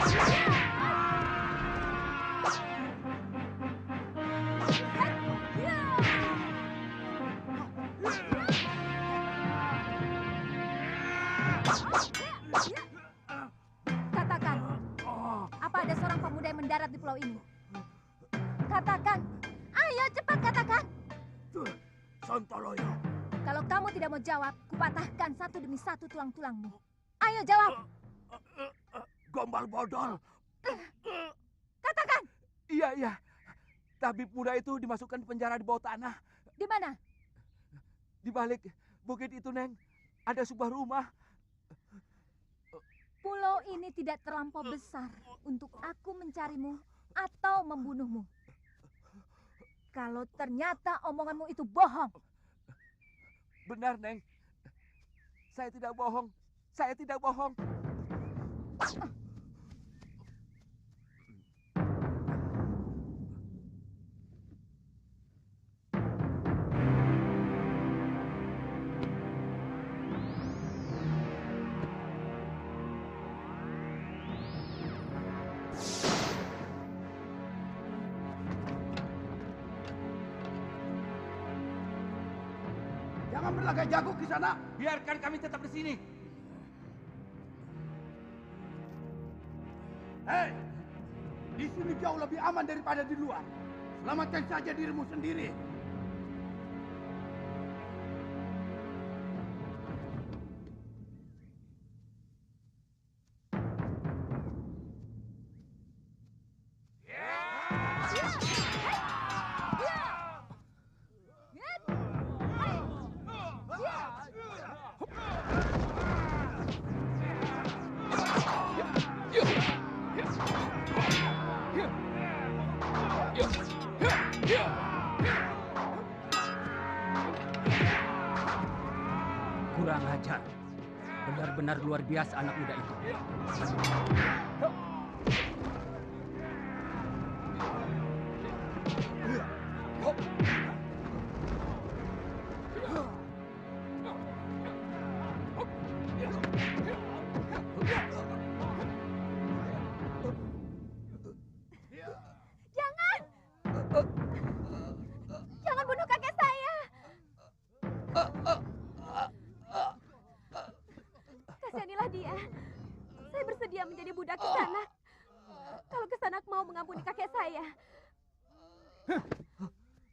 Katakan, apa ada seorang pemuda yang mendarat di pulau ini? Katakan, ayo cepat katakan. Sontoloyo. Kalau kamu tidak mau jawab, kupatahkan satu demi satu tulang-tulangmu. Ayo jawab. Gombal bodol. Katakan. Iya. Tabib muda itu dimasukkan di penjara di bawah tanah. Di mana? Di balik bukit itu, Neng. Ada sebuah rumah. Pulau ini tidak terlampau besar untuk aku mencarimu atau membunuhmu. Kalau ternyata omonganmu itu bohong. Benar, Neng. Saya tidak bohong. Saya tidak bohong. Jangan berlagak jago di sana. Biarkan kami tetap di sini. Hei, di sini jauh lebih aman daripada di luar. Selamatkan saja dirimu sendiri. Kurang ajar. Benar-benar luar biasa anak muda itu. Jangan bunuh kakek saya. Kasihanilah dia. Saya bersedia menjadi budak Kisanak. Kalau Kisanak mau mengampuni kakek saya.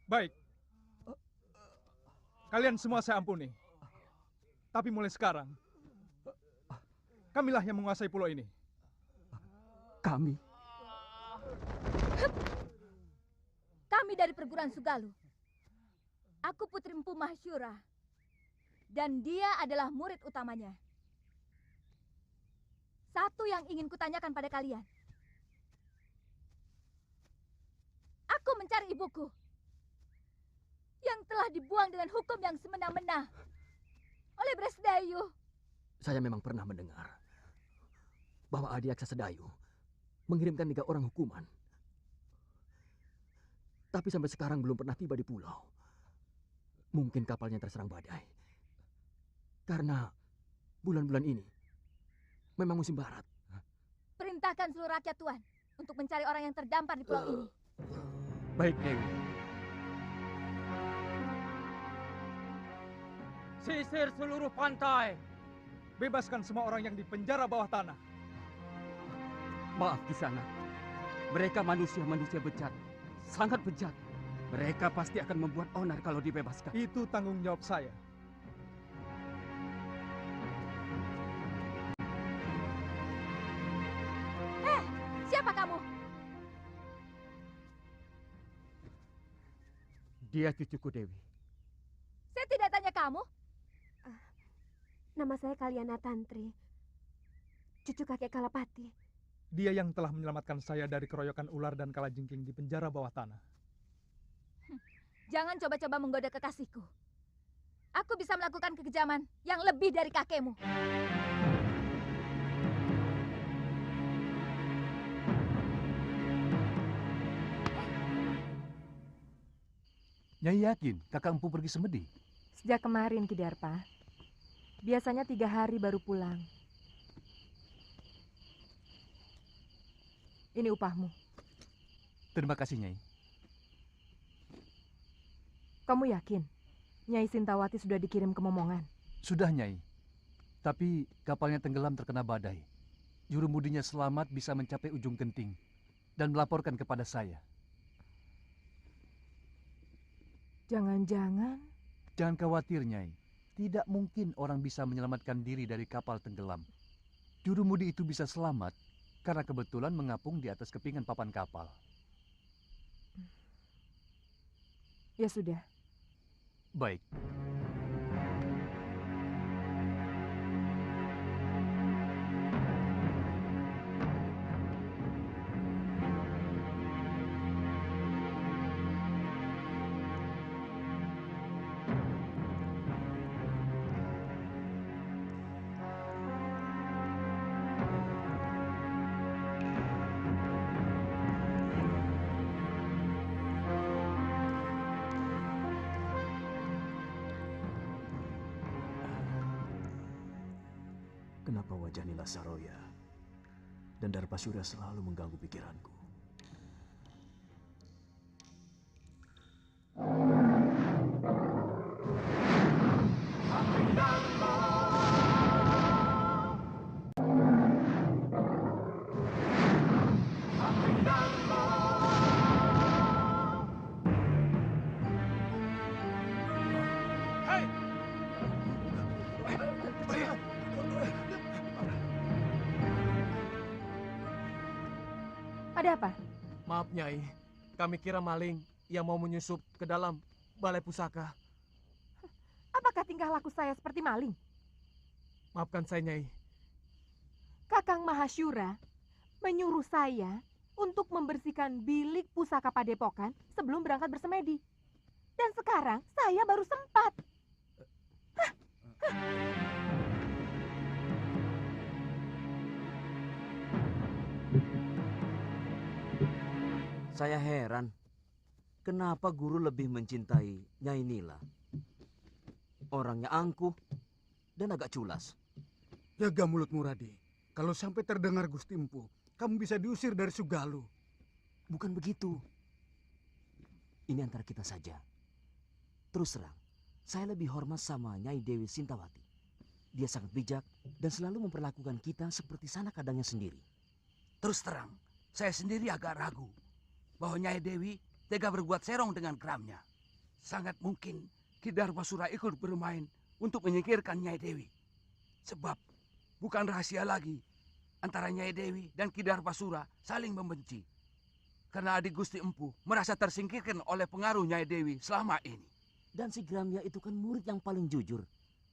Baik. Kalian semua saya ampuni. Tapi mulai sekarang, kamilah yang menguasai pulau ini. Kami? Kami dari perguruan Sugalu. Aku Putri Empu Mahsyura. Dan dia adalah murid utamanya. Satu yang ingin kutanyakan pada kalian. Aku mencari ibuku. Yang telah dibuang dengan hukum yang semena-mena. Oleh Bresdayu. Saya memang pernah mendengar bahwa Adi Aksa Sedayu mengirimkan 3 orang hukuman. Tapi sampai sekarang belum pernah tiba di pulau. Mungkin kapalnya terserang badai. Karena bulan-bulan ini memang musim barat. Perintahkan seluruh rakyat Tuan untuk mencari orang yang terdampar di pulau ini. Baik, Dewi. Sisir seluruh pantai. Bebaskan semua orang yang di penjara bawah tanah. Maaf Kisanak. Mereka manusia-manusia bejat. Sangat bejat. Mereka pasti akan membuat onar kalau dibebaskan. Itu tanggung jawab saya. Siapa kamu? Dia cucuku Dewi. Saya tidak tanya kamu. Nama saya Kaliana Tantri. Cucu kakek Kalapati. Dia yang telah menyelamatkan saya dari keroyokan ular dan kalajengking di penjara bawah tanah. Jangan coba-coba menggoda kekasihku. Aku bisa melakukan kekejaman yang lebih dari kakekmu. Nyai yakin kakak Empu pergi semedi? Sejak kemarin, Kidarpa. Biasanya 3 hari baru pulang. Ini upahmu. Terima kasih, Nyai. Kamu yakin Nyai Sintawati sudah dikirim ke Momongan? Sudah, Nyai. Tapi kapalnya tenggelam terkena badai. Jurumudinya selamat bisa mencapai ujung genting dan melaporkan kepada saya. Jangan-jangan Jangan khawatir, Nyai. Tidak mungkin orang bisa menyelamatkan diri dari kapal tenggelam. Jurumudi itu bisa selamat karena kebetulan mengapung di atas kepingan papan kapal. ya sudah. Baik. Kenapa wajah Nila Saroya dan Darpasura selalu mengganggu pikiranku? Ada apa? Maaf, Nyai. Kami kira maling yang mau menyusup ke dalam balai pusaka. Apakah tingkah laku saya seperti maling? Maafkan saya, Nyai. Kakang Mahasyura menyuruh saya untuk membersihkan bilik pusaka Padepokan sebelum berangkat bersemedi. Dan sekarang saya baru sempat. Saya heran, kenapa guru lebih mencintai Nyai Nila? Orangnya angkuh dan agak culas. Jaga mulutmu, Rade. Kalau sampai terdengar Gusti Empu, kamu bisa diusir dari Sugalu. Bukan begitu. Ini antara kita saja. Terus terang, saya lebih hormat sama Nyai Dewi Sintawati. Dia sangat bijak dan selalu memperlakukan kita seperti sanak kadangnya sendiri. Terus terang, saya sendiri agak ragu bahwa Nyai Dewi tega berbuat serong dengan keramnya. Sangat mungkin Ki Darpasura ikut bermain untuk menyingkirkan Nyai Dewi. Sebab bukan rahasia lagi antara Nyai Dewi dan Ki Darpasura saling membenci. Karena adik Gusti Empu merasa tersingkirkan oleh pengaruh Nyai Dewi selama ini. Dan si Gramya itu kan murid yang paling jujur.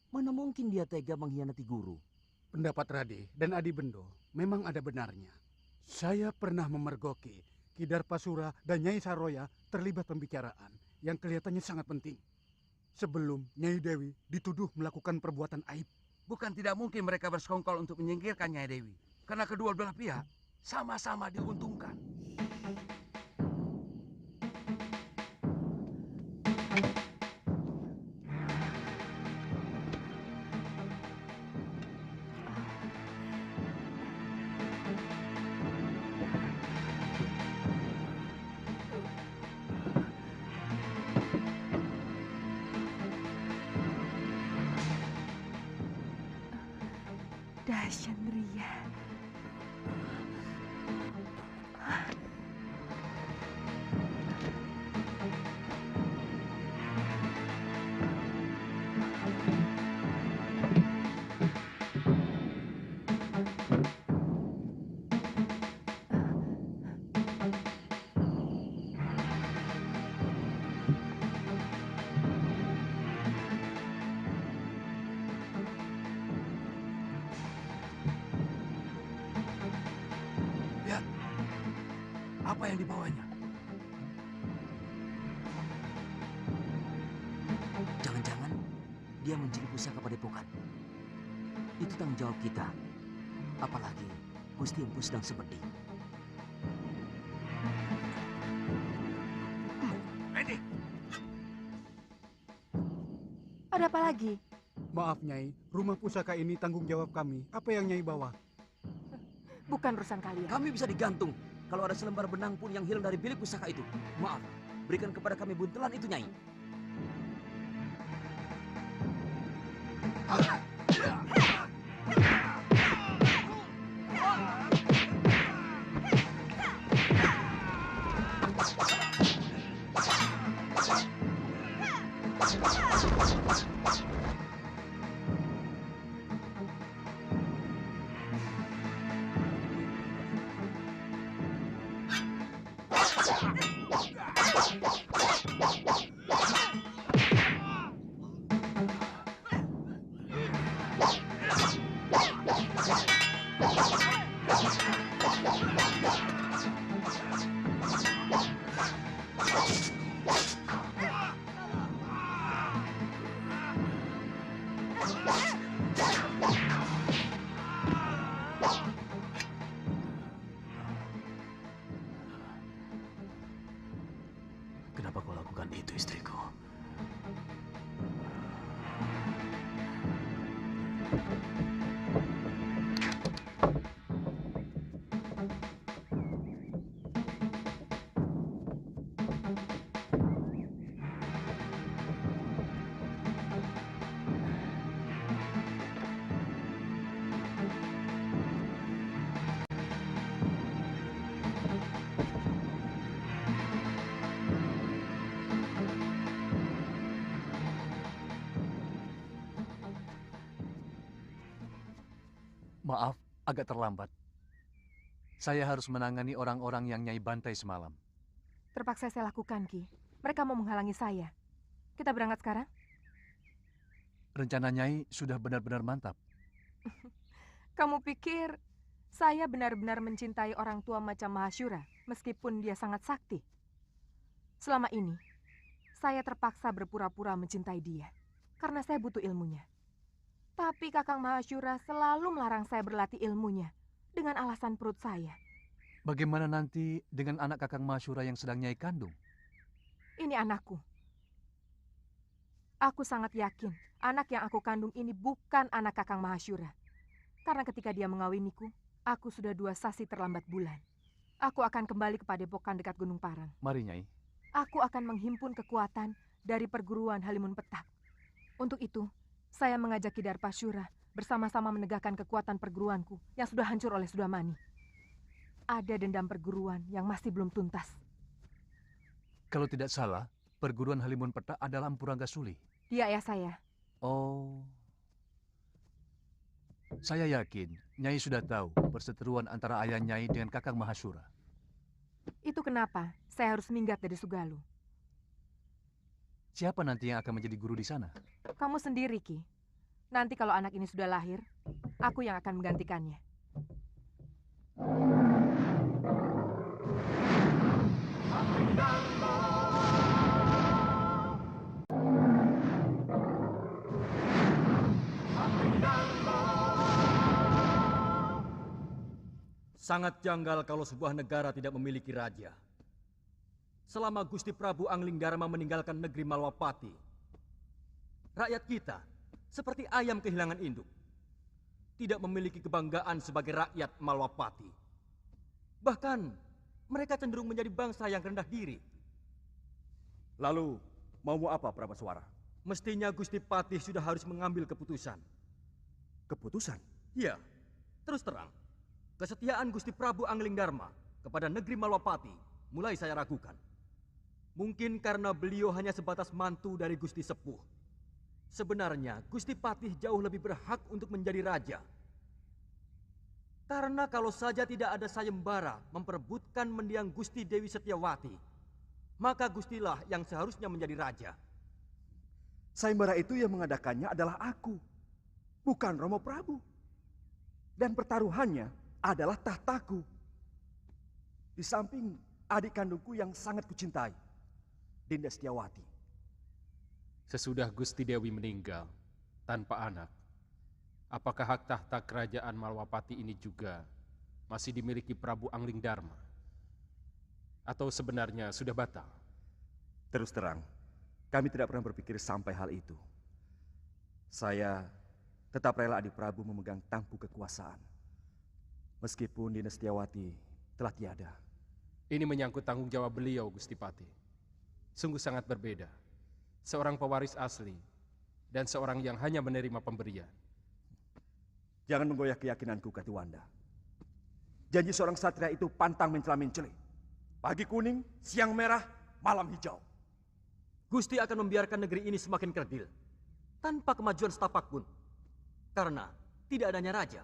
Mana mungkin dia tega mengkhianati guru? Pendapat Rade dan Adi Bendo memang ada benarnya. Saya pernah memergoki Ki Darpasura dan Nyai Saroya terlibat pembicaraan yang kelihatannya sangat penting. Sebelum Nyai Dewi dituduh melakukan perbuatan aib. Bukan tidak mungkin mereka bersekongkol untuk menyingkirkan Nyai Dewi. Karena kedua belah pihak sama-sama diuntungkan. Dasyandriya. Lihat, apa yang dibawanya? Jangan-jangan dia mencuri pusaka Padepokan. Itu tanggung jawab kita. Apalagi Gusti Empu sedang semedi. Ini, Ada apa lagi? Maaf Nyai, rumah pusaka ini tanggung jawab kami. Apa yang Nyai bawa? Bukan urusan kalian. Kami bisa digantung. kalau ada selembar benang pun yang hilang dari bilik pusaka itu. Maaf, berikan kepada kami buntelan itu, Nyai. Kenapa kau lakukan itu, istriku? Maaf, agak terlambat. Saya harus menangani orang-orang yang Nyai bantai semalam. Terpaksa saya lakukan, Ki. Mereka mau menghalangi saya. Kita berangkat sekarang? Rencana Nyai sudah benar-benar mantap. Kamu pikir saya benar-benar mencintai orang tua macam Mahasyura, meskipun dia sangat sakti? Selama ini, saya terpaksa berpura-pura mencintai dia, karena saya butuh ilmunya. Tapi Kakang Mahasyura selalu melarang saya berlatih ilmunya, dengan alasan perut saya. Bagaimana nanti dengan anak Kakang Mahasyura yang sedang Nyai kandung? Ini anakku. Aku sangat yakin anak yang aku kandung ini bukan anak Kakang Mahasyura. Karena ketika dia mengawiniku, aku sudah 2 sasi terlambat bulan. Aku akan kembali ke padepokan dekat Gunung Parang. Mari, Nyai. Aku akan menghimpun kekuatan dari perguruan Halimun Petak. Untuk itu, saya mengajak Ki Darpasyura bersama-sama menegakkan kekuatan perguruanku yang sudah hancur oleh Sudamani. Ada dendam perguruan yang masih belum tuntas. Kalau tidak salah, perguruan Halimun Petak adalah Empu Ranggasuli. Dia ayah saya. Oh. Saya yakin Nyai sudah tahu perseteruan antara ayah Nyai dengan Kakang Mahasyura. Itu kenapa saya harus minggat dari Sugalu. Siapa nanti yang akan menjadi guru di sana? Kamu sendiri, Ki. Nanti kalau anak ini sudah lahir, aku yang akan menggantikannya. Sangat janggal kalau sebuah negara tidak memiliki raja. Selama Gusti Prabu Anglingdarma meninggalkan negeri Malwapati, rakyat kita seperti ayam kehilangan induk. Tidak memiliki kebanggaan sebagai rakyat Malwapati. Bahkan mereka cenderung menjadi bangsa yang rendah diri. Lalu, maumu apa, Prabaswara? Mestinya Gusti Patih sudah harus mengambil keputusan. Keputusan? Ya, terus terang. Kesetiaan Gusti Prabu Anglingdarma kepada negeri Malwapati mulai saya ragukan. Mungkin karena beliau hanya sebatas mantu dari Gusti Sepuh. Sebenarnya Gusti Patih jauh lebih berhak untuk menjadi raja. Karena kalau saja tidak ada sayembara memperebutkan mendiang Gusti Dewi Setiawati, maka Gustilah yang seharusnya menjadi raja. Sayembara itu yang mengadakannya adalah aku, bukan Romo Prabu. Dan pertaruhannya adalah tahtaku. Di samping adik kandungku yang sangat kucintai, Dinda Setiawati. Sesudah Gusti Dewi meninggal tanpa anak, apakah hak tahta kerajaan Malwapati ini juga masih dimiliki Prabu Anglingdarma? Atau sebenarnya sudah batal? Terus terang, kami tidak pernah berpikir sampai hal itu. Saya tetap rela adik Prabu memegang tampuk kekuasaan. Meskipun Dinda Setiawati telah tiada. Ini menyangkut tanggung jawab beliau, Gusti Patih. Sungguh sangat berbeda. Seorang pewaris asli dan seorang yang hanya menerima pemberian. Jangan menggoyah keyakinanku, Katiwanda. Janji seorang satria itu pantang mencela-mencela. Pagi kuning, siang merah, malam hijau. Gusti akan membiarkan negeri ini semakin kerdil tanpa kemajuan setapak pun. Karena tidak adanya raja.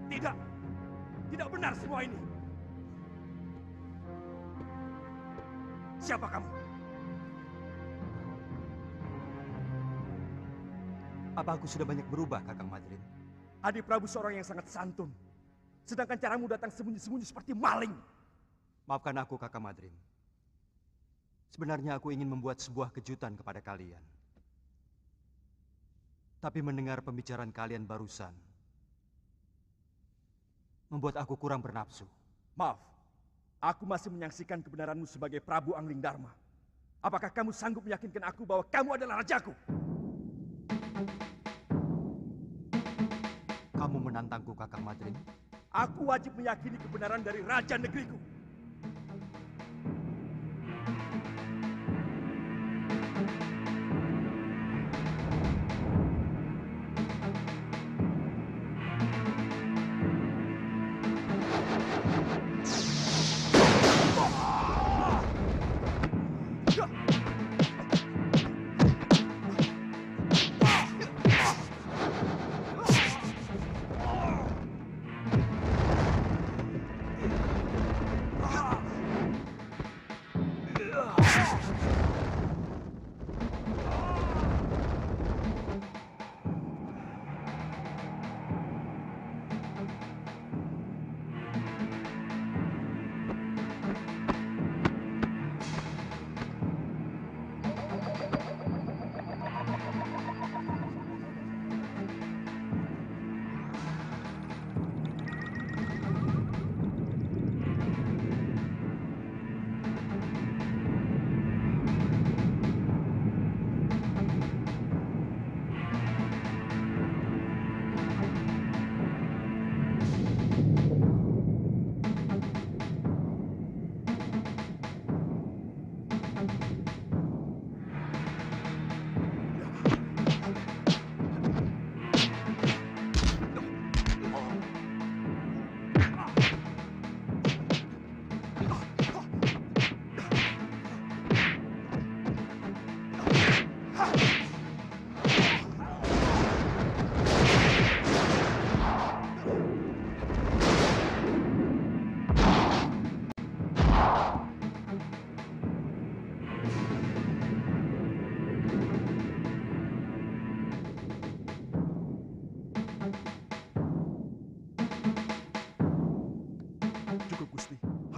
Tidak, tidak benar semua ini. Siapa kamu? Apa aku sudah banyak berubah, Kakang Madrin? Adi Prabu seorang yang sangat santun. Sedangkan caramu datang sembunyi-sembunyi seperti maling. Maafkan aku, Kakang Madrin. Sebenarnya aku ingin membuat sebuah kejutan kepada kalian. Tapi mendengar pembicaraan kalian barusan, membuat aku kurang bernafsu. Maaf, aku masih menyaksikan kebenaranmu sebagai Prabu Angling Dharma. Apakah kamu sanggup meyakinkan aku bahwa kamu adalah rajaku? Kamu menantangku, Kakang Madrin? Aku wajib meyakini kebenaran dari raja negeriku.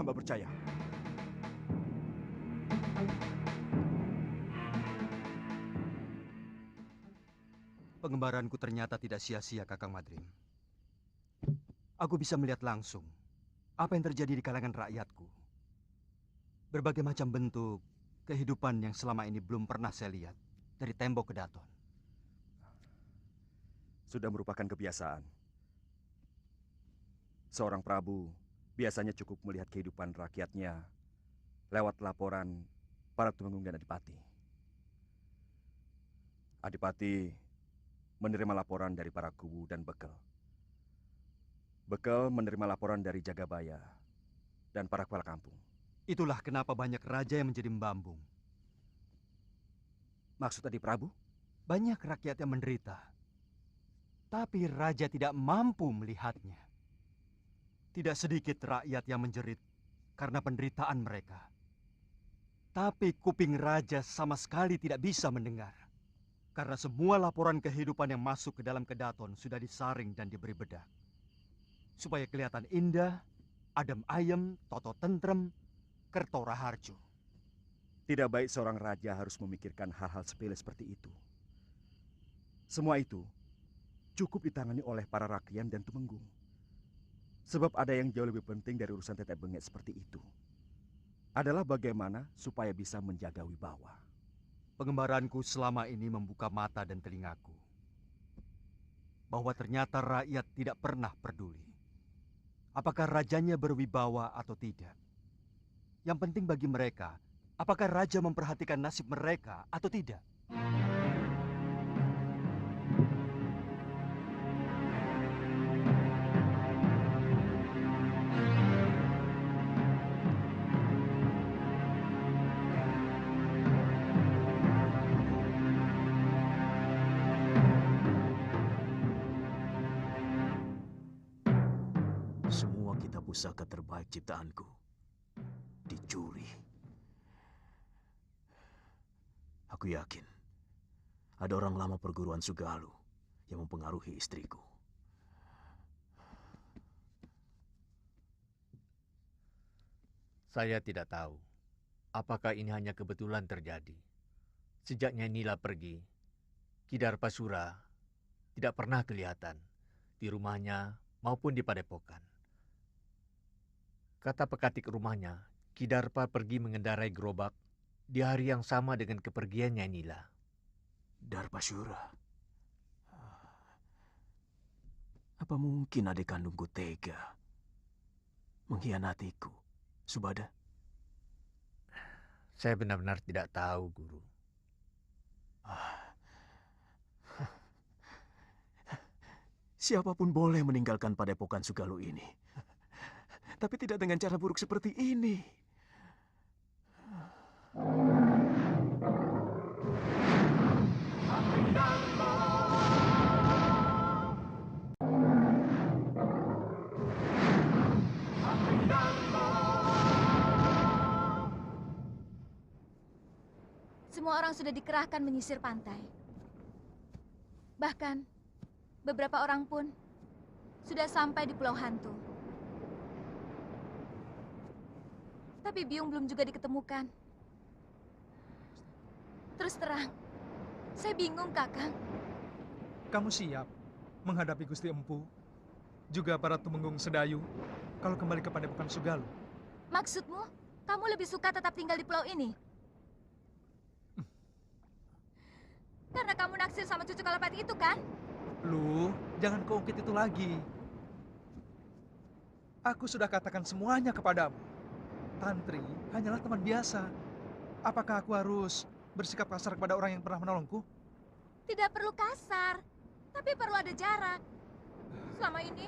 Percaya. Pengembaranku ternyata tidak sia-sia, Kakang Madrin. Aku bisa melihat langsung apa yang terjadi di kalangan rakyatku. Berbagai macam bentuk kehidupan yang selama ini belum pernah saya lihat dari tembok ke daton. Sudah merupakan kebiasaan. Seorang Prabu biasanya cukup melihat kehidupan rakyatnya lewat laporan para tumenggung dan adipati. Adipati menerima laporan dari para kubu dan bekel. Bekel menerima laporan dari Jagabaya dan para kepala kampung. Itulah kenapa banyak raja yang menjadi membambung. Maksud Adi Prabu? Banyak rakyat yang menderita, tapi raja tidak mampu melihatnya. Tidak sedikit rakyat yang menjerit karena penderitaan mereka. Tapi kuping raja sama sekali tidak bisa mendengar. Karena semua laporan kehidupan yang masuk ke dalam kedaton sudah disaring dan diberi bedak. Supaya kelihatan indah, adem ayem, toto tentrem, kerto raharjo. Tidak baik seorang raja harus memikirkan hal-hal sepele seperti itu. Semua itu cukup ditangani oleh para rakyat dan tumenggung. Sebab ada yang jauh lebih penting dari urusan tetek bengek seperti itu. Adalah bagaimana supaya bisa menjaga wibawa. Pengembaranku selama ini membuka mata dan telingaku. Bahwa ternyata rakyat tidak pernah peduli. Apakah rajanya berwibawa atau tidak. Yang penting bagi mereka, apakah raja memperhatikan nasib mereka atau tidak. Semua kitab pusaka terbaik ciptaanku dicuri. Aku yakin ada orang lama perguruan Sugalu yang mempengaruhi istriku. Saya tidak tahu apakah ini hanya kebetulan terjadi. Sejak Nyai Nila pergi, Ki Darpasura tidak pernah kelihatan di rumahnya maupun di padepokan. Kata pekatik rumahnya, Ki Darpa pergi mengendarai gerobak di hari yang sama dengan kepergian Nyai Nila. Darpasura? Apa mungkin adik kandungku tega mengkhianatiku, Subada? Saya benar-benar tidak tahu, Guru. Siapapun boleh meninggalkan padepokan Sugalu ini. Tapi tidak dengan cara buruk seperti ini. Semua orang sudah dikerahkan menyisir pantai. Bahkan, beberapa orang pun sudah sampai di Pulau Hantu. Tapi Biung belum juga diketemukan. Terus terang, saya bingung, Kakang. Kamu siap menghadapi Gusti Empu, juga para tumenggung Sedayu, kalau kembali ke padepokan Sugalu? Maksudmu, kamu lebih suka tetap tinggal di pulau ini? Karena kamu naksir sama cucu Kalapati itu, kan? Lu, jangan keungkit itu lagi. Aku sudah katakan semuanya kepadamu. Tantri hanyalah teman biasa. Apakah aku harus bersikap kasar kepada orang yang pernah menolongku? Tidak perlu kasar, tapi perlu ada jarak. Selama ini,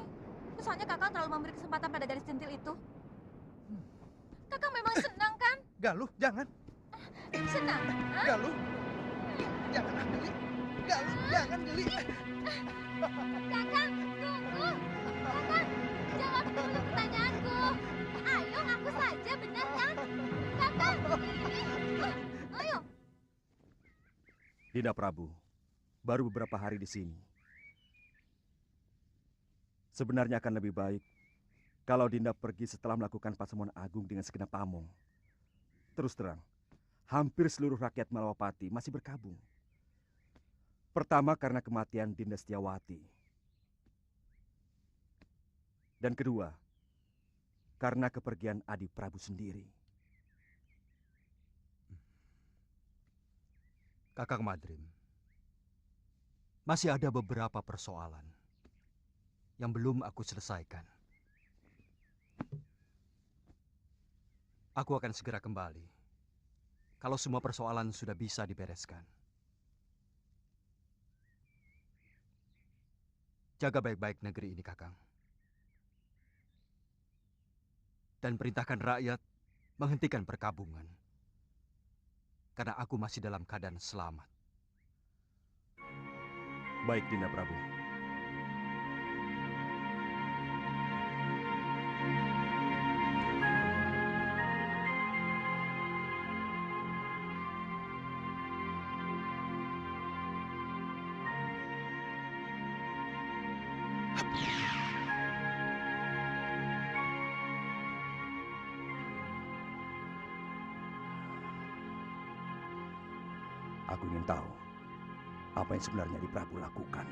misalnya Kakang terlalu memberi kesempatan pada gadis centil itu. Kakang memang senang, kan? Galuh, jangan. Senang? Hah? Galuh, jangan Geli. Galuh, jangan Geli. Kakang, tunggu. Kakang, jawab dulu pertanyaanku. Ayo, ngaku saja, benar kan? Kakang, ayo. Dinda Prabu, baru beberapa hari di sini. Sebenarnya akan lebih baik kalau Dinda pergi setelah melakukan pasemuan agung dengan segenap pamong. Terus terang, hampir seluruh rakyat Malawapati masih berkabung. Pertama karena kematian Dinda Setiawati. Dan kedua, karena kepergian Adi Prabu sendiri. Kakang Madrim, masih ada beberapa persoalan yang belum aku selesaikan. Aku akan segera kembali kalau semua persoalan sudah bisa dibereskan. Jaga baik-baik negeri ini, Kakang. Dan perintahkan rakyat menghentikan perkabungan. Karena aku masih dalam keadaan selamat. Baik, Dinda Prabu. Aku ingin tahu apa yang sebenarnya Adi Prabu lakukan.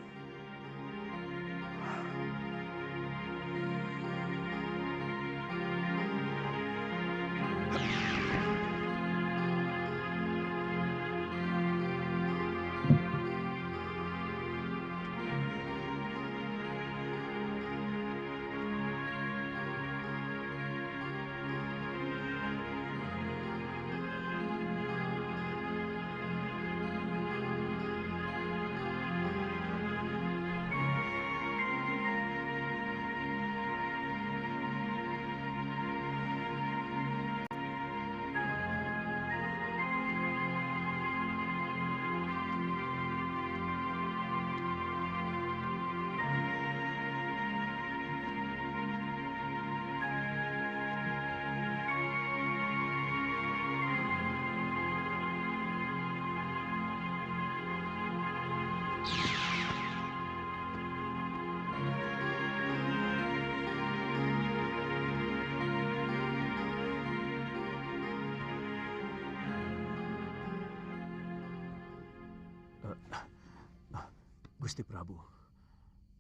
Gusti Prabu.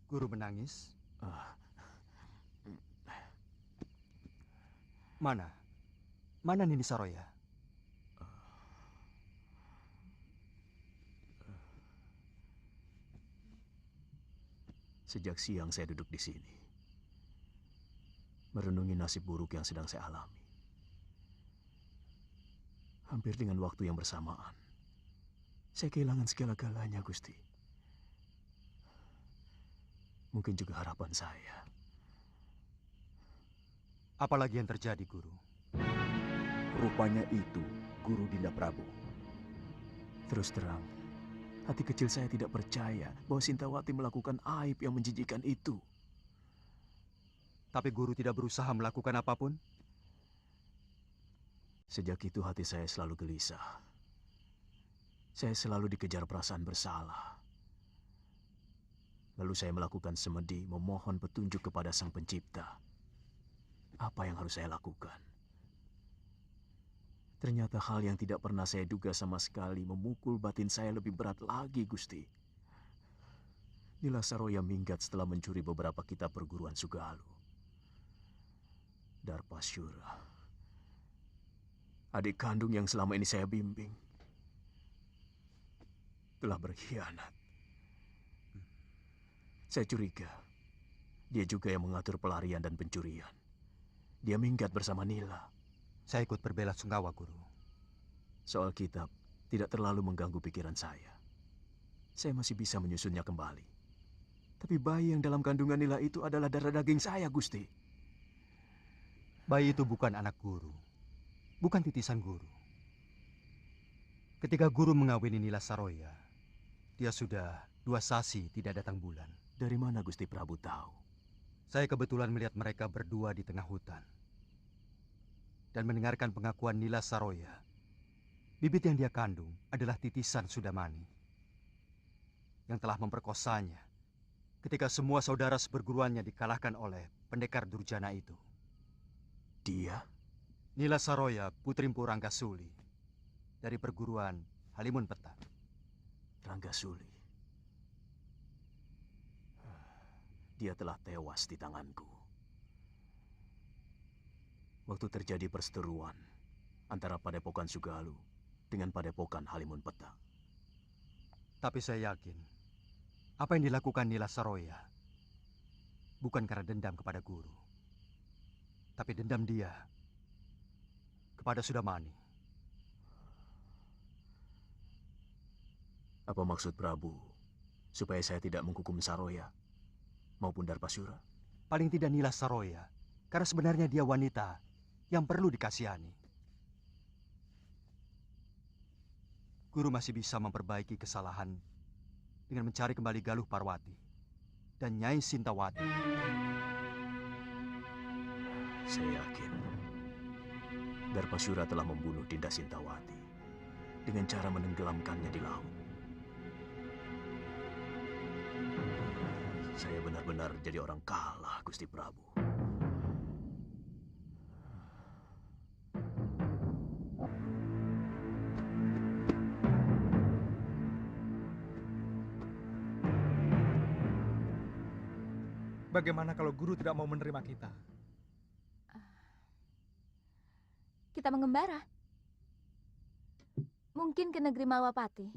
Guru menangis? Ah. Mana? Mana Nini Saroya? Sejak siang saya duduk di sini, merenungi nasib buruk yang sedang saya alami. Hampir dengan waktu yang bersamaan, saya kehilangan segala-galanya, Gusti. Mungkin juga harapan saya. Apalagi yang terjadi, Guru? Rupanya itu Guru Dinda Prabu. Terus terang, hati kecil saya tidak percaya bahwa Sintawati melakukan aib yang menjijikkan itu. Tapi Guru tidak berusaha melakukan apapun? Sejak itu hati saya selalu gelisah. Saya selalu dikejar perasaan bersalah. Lalu saya melakukan semedi memohon petunjuk kepada Sang Pencipta. Apa yang harus saya lakukan? Ternyata hal yang tidak pernah saya duga sama sekali memukul batin saya lebih berat lagi, Gusti. Nila Saroya minggat setelah mencuri beberapa kitab perguruan Sugalu. Darpasyura, adik kandung yang selama ini saya bimbing, telah berkhianat. Saya curiga, dia juga yang mengatur pelarian dan pencurian. Dia minggat bersama Nila. Saya ikut berbela-sungkawa, Guru. Soal kitab tidak terlalu mengganggu pikiran saya. Saya masih bisa menyusunnya kembali. Tapi bayi yang dalam kandungan Nila itu adalah darah daging saya, Gusti. Bayi itu bukan anak Guru. Bukan titisan Guru. Ketika Guru mengawini Nila Saroya, dia sudah 2 sasi tidak datang bulan. Dari mana Gusti Prabu tahu? Saya kebetulan melihat mereka berdua di tengah hutan. Dan mendengarkan pengakuan Nila Saroya. Bibit yang dia kandung adalah titisan Sudamani. Yang telah memperkosanya ketika semua saudara seperguruannya dikalahkan oleh pendekar durjana itu. Dia? Nila Saroya, putri Mpu Ranggasuli. Dari perguruan Halimun Peta. Ranggasuli. Dia telah tewas di tanganku. Waktu terjadi perseteruan antara Padepokan Sugalu dengan Padepokan Halimun Peta. Tapi saya yakin, apa yang dilakukan Nila Saroya bukan karena dendam kepada Guru. Tapi dendam dia kepada Sudamani. Apa maksud Prabu supaya saya tidak menghukum Saroya maupun Darpasyura? Paling tidak Nila Saroya, karena sebenarnya dia wanita yang perlu dikasihani. Guru masih bisa memperbaiki kesalahan dengan mencari kembali Galuh Parwati dan Nyai Sintawati. Saya yakin Darpasyura telah membunuh Dinda Sintawati dengan cara menenggelamkannya di laut. Saya benar-benar jadi orang kalah, Gusti Prabu. Bagaimana kalau Guru tidak mau menerima kita? Kita mengembara. Mungkin ke negeri Malwapati.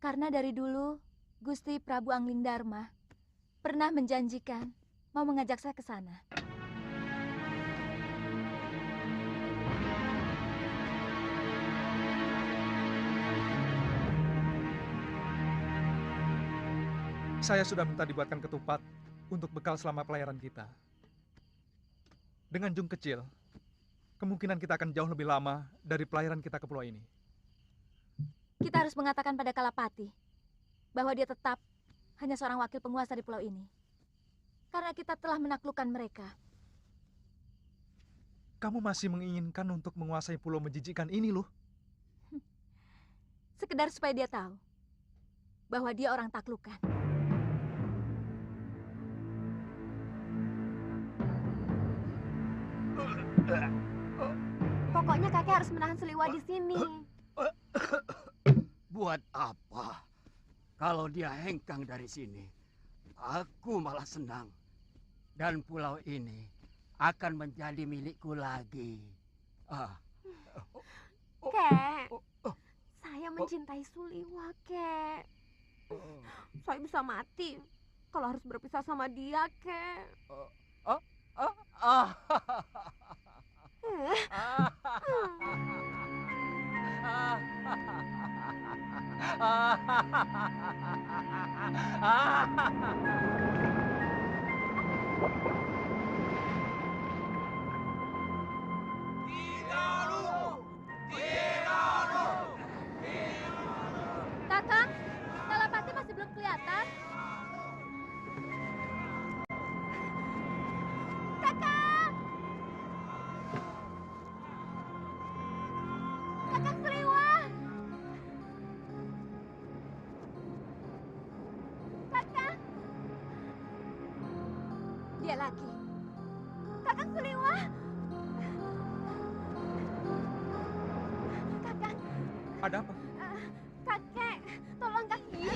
Karena dari dulu Gusti Prabu Anglingdarma pernah menjanjikan mau mengajak saya ke sana. Saya sudah minta dibuatkan ketupat untuk bekal selama pelayaran kita. Dengan jung kecil, kemungkinan kita akan jauh lebih lama dari pelayaran kita ke pulau ini. Kita harus mengatakan pada Kalapati bahwa dia tetap hanya seorang wakil penguasa di pulau ini. Karena kita telah menaklukkan mereka. Kamu masih menginginkan untuk menguasai pulau menjijikkan ini, loh. Sekedar supaya dia tahu bahwa dia orang taklukan. Pokoknya kakek harus menahan Seliwa di sini. Buat apa? Kalau dia hengkang dari sini, aku malah senang. Dan pulau ini akan menjadi milikku lagi. Kek, saya mencintai Suliwa, Kek. Saya bisa mati kalau harus berpisah sama dia, Kek. Kakang, Kalapati masih belum kelihatan. Kakang! Kakang Suliwa! Kakang! Dia lagi. Kakang Suliwa! Kakang! Ada apa? Kakek, tolong kaki.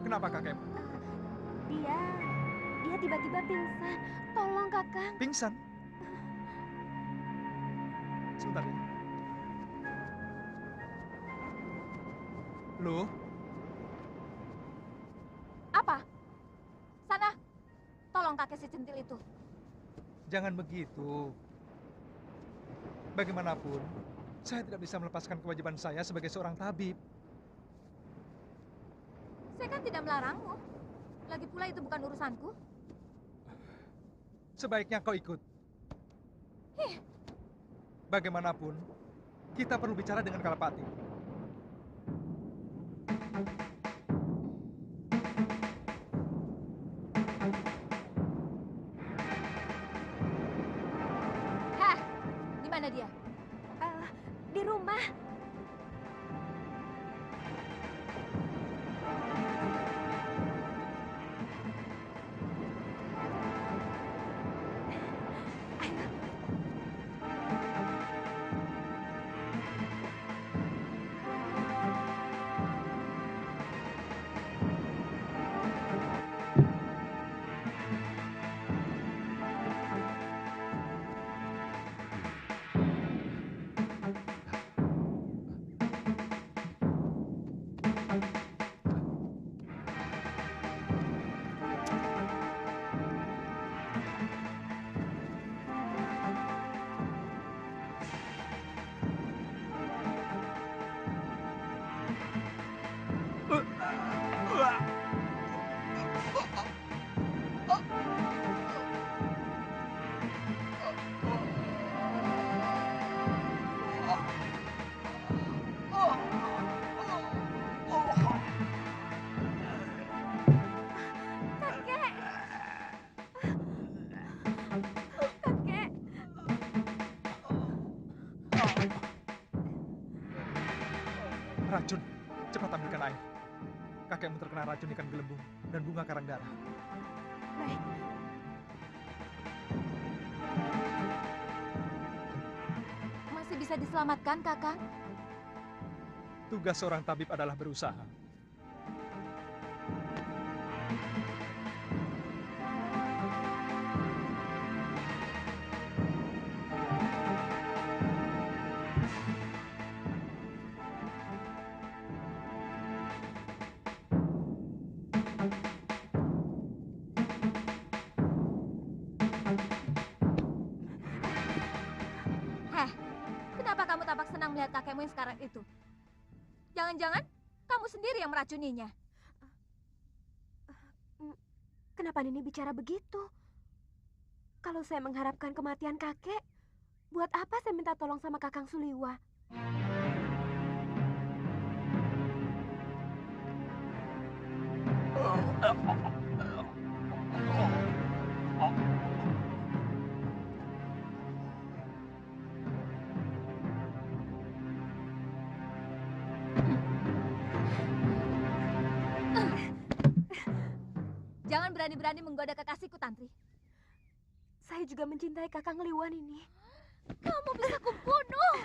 Kenapa kakek? Dia tiba-tiba pingsan. Tolong, Kakang. Pingsan? Sebentar ya. Lu? Apa? Sana, tolong kakek si centil itu. Jangan begitu. Bagaimanapun, saya tidak bisa melepaskan kewajiban saya sebagai seorang tabib. Saya kan tidak melarangmu. Lagi pula itu bukan urusanku. Sebaiknya kau ikut. Bagaimanapun, kita perlu bicara dengan Kalapati. Hah, di mana dia? Di rumah. Racun, cepat ambilkan air. Kakekmu terkena racun ikan gelembung dan bunga karang darah. Baik. Masih bisa diselamatkan, Kakang? Tugas seorang tabib adalah berusaha. Kenapa kamu tampak senang melihat kakekmu yang sekarang itu? Jangan-jangan kamu sendiri yang meracuninya. Kenapa Nini bicara begitu? Kalau saya mengharapkan kematian kakek, buat apa saya minta tolong sama Kakang Suliwa? Jangan berani-berani menggoda kekasihku, Tantri. saya juga mencintai Kakang Liwan ini. Kamu bisa kubunuh.